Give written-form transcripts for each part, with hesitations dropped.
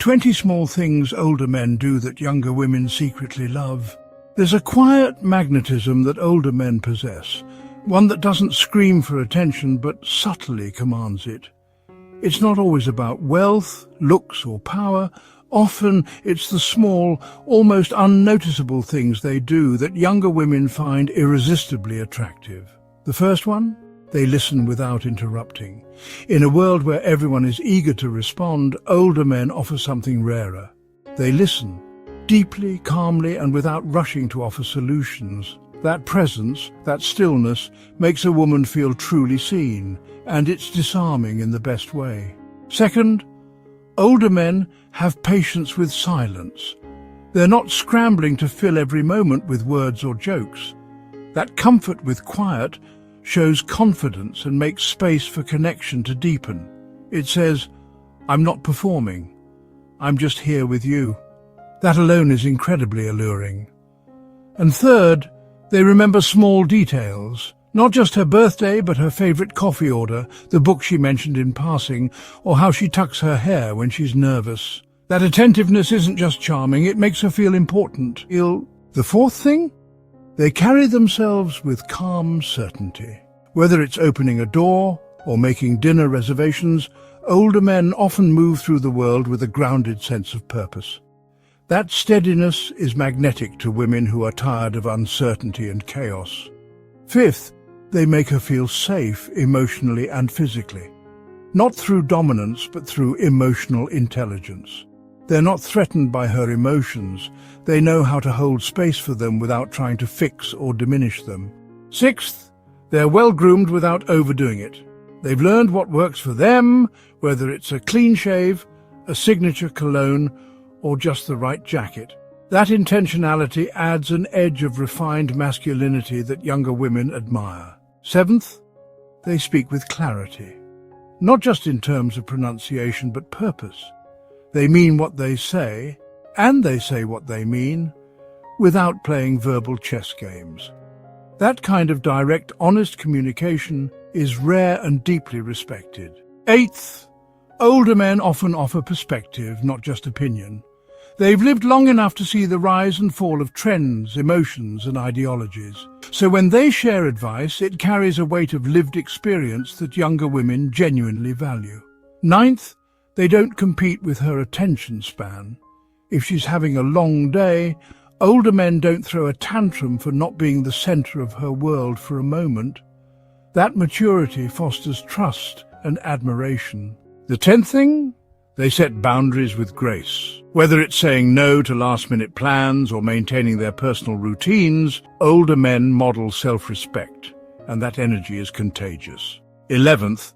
20 small things older men do that younger women secretly love. There's a quiet magnetism that older men possess, one that doesn't scream for attention but subtly commands it. It's not always about wealth, looks or power. Often it's the small, almost unnoticeable things they do that younger women find irresistibly attractive. The first one? They listen without interrupting. In a world where everyone is eager to respond, older men offer something rarer. They listen, deeply, calmly, and without rushing to offer solutions. That presence, that stillness, makes a woman feel truly seen, and it's disarming in the best way. Second, older men have patience with silence. They're not scrambling to fill every moment with words or jokes. That comfort with quiet shows confidence and makes space for connection to deepen. It says, "I'm not performing. I'm just here with you." That alone is incredibly alluring. And third, they remember small details. Not just her birthday, but her favorite coffee order, the book she mentioned in passing, or how she tucks her hair when she's nervous. That attentiveness isn't just charming, it makes her feel important. The fourth thing? They carry themselves with calm certainty. Whether it's opening a door or making dinner reservations, older men often move through the world with a grounded sense of purpose. That steadiness is magnetic to women who are tired of uncertainty and chaos. Fifth, they make her feel safe emotionally and physically. Not through dominance, but through emotional intelligence. They're not threatened by her emotions. They know how to hold space for them without trying to fix or diminish them. Sixth, they're well-groomed without overdoing it. They've learned what works for them, whether it's a clean shave, a signature cologne, or just the right jacket. That intentionality adds an edge of refined masculinity that younger women admire. Seventh, they speak with clarity. Not just in terms of pronunciation, but purpose. They mean what they say, and they say what they mean, without playing verbal chess games. That kind of direct, honest communication is rare and deeply respected. Eighth, older men often offer perspective, not just opinion. They've lived long enough to see the rise and fall of trends, emotions, and ideologies. So when they share advice, it carries a weight of lived experience that younger women genuinely value. Ninth, they don't compete with her attention span. If she's having a long day, older men don't throw a tantrum for not being the center of her world for a moment. That maturity fosters trust and admiration. The 10th thing? They set boundaries with grace. Whether it's saying no to last-minute plans or maintaining their personal routines, older men model self-respect, and that energy is contagious. 11th,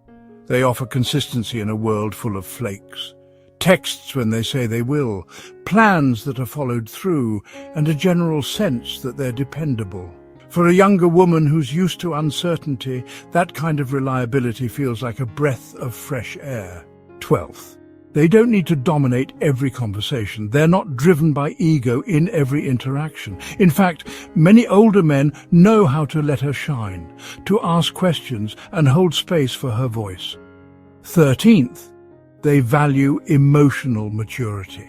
they offer consistency in a world full of flakes. Texts when they say they will, plans that are followed through, and a general sense that they're dependable. For a younger woman who's used to uncertainty, that kind of reliability feels like a breath of fresh air. 12th, they don't need to dominate every conversation. They're not driven by ego in every interaction. In fact, many older men know how to let her shine, to ask questions and hold space for her voice. 13th, they value emotional maturity.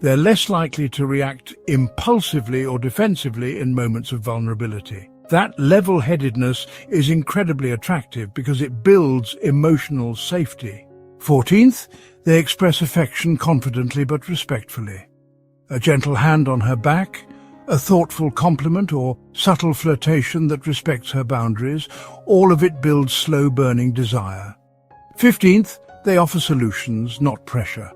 They're less likely to react impulsively or defensively in moments of vulnerability. That level-headedness is incredibly attractive because it builds emotional safety. 14th, they express affection confidently but respectfully. A gentle hand on her back, a thoughtful compliment or subtle flirtation that respects her boundaries, all of it builds slow-burning desire. 15th, they offer solutions, not pressure.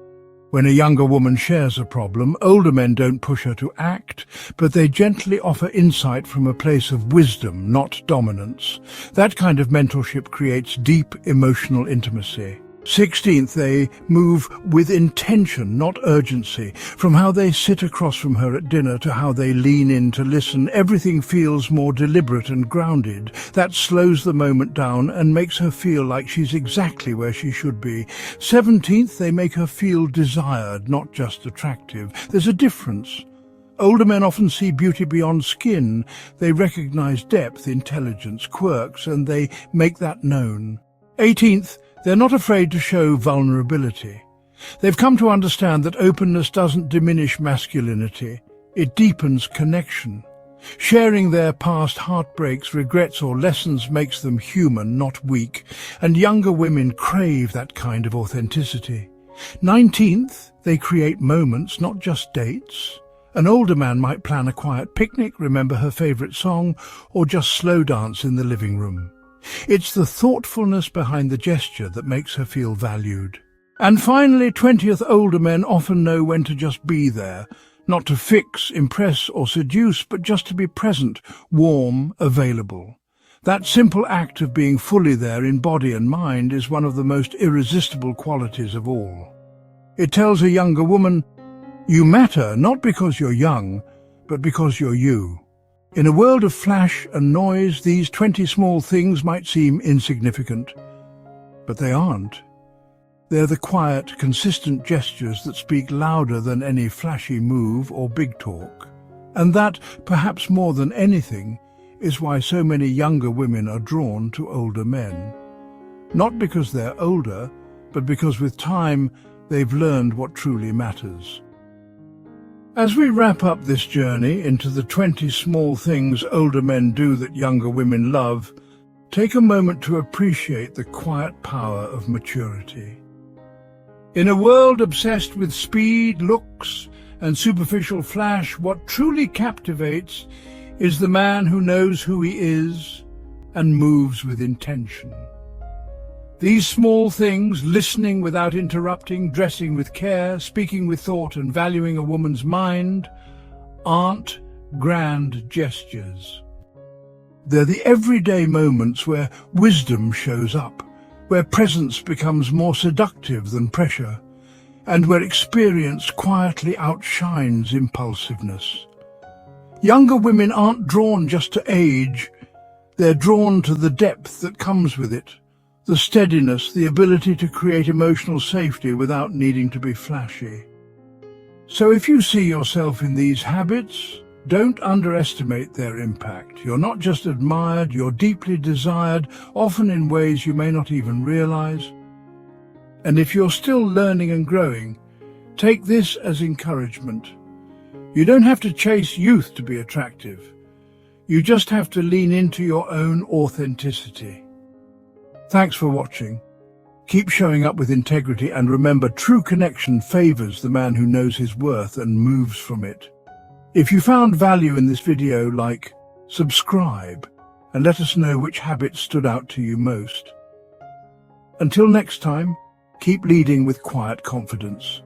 When a younger woman shares a problem, older men don't push her to act, but they gently offer insight from a place of wisdom, not dominance. That kind of mentorship creates deep emotional intimacy. 16th, they move with intention, not urgency. From how they sit across from her at dinner to how they lean in to listen, everything feels more deliberate and grounded. That slows the moment down and makes her feel like she's exactly where she should be. 17th, they make her feel desired, not just attractive. There's a difference. Older men often see beauty beyond skin. They recognize depth, intelligence, quirks, and they make that known. 18th, they're not afraid to show vulnerability. They've come to understand that openness doesn't diminish masculinity, it deepens connection. Sharing their past heartbreaks, regrets or lessons makes them human, not weak, and younger women crave that kind of authenticity. 19th, they create moments, not just dates. An older man might plan a quiet picnic, remember her favorite song, or just slow dance in the living room. It's the thoughtfulness behind the gesture that makes her feel valued. And finally, 20th, older men often know when to just be there, not to fix, impress or seduce, but just to be present, warm, available. That simple act of being fully there in body and mind is one of the most irresistible qualities of all. It tells a younger woman, you matter not because you're young, but because you're you. In a world of flash and noise, these 20 small things might seem insignificant, but they aren't. They're the quiet, consistent gestures that speak louder than any flashy move or big talk. And that, perhaps more than anything, is why so many younger women are drawn to older men. Not because they're older, but because with time they've learned what truly matters. As we wrap up this journey into the 20 small things older men do that younger women love, take a moment to appreciate the quiet power of maturity. In a world obsessed with speed, looks, and superficial flash, what truly captivates is the man who knows who he is and moves with intention. These small things, listening without interrupting, dressing with care, speaking with thought and valuing a woman's mind, aren't grand gestures. They're the everyday moments where wisdom shows up, where presence becomes more seductive than pressure, and where experience quietly outshines impulsiveness. Younger women aren't drawn just to age, they're drawn to the depth that comes with it. The steadiness, the ability to create emotional safety without needing to be flashy. So if you see yourself in these habits, don't underestimate their impact. You're not just admired, you're deeply desired, often in ways you may not even realize. And if you're still learning and growing, take this as encouragement. You don't have to chase youth to be attractive. You just have to lean into your own authenticity. Thanks for watching. Keep showing up with integrity and remember, true connection favors the man who knows his worth and moves from it. If you found value in this video, like, subscribe, and let us know which habits stood out to you most. Until next time, keep leading with quiet confidence.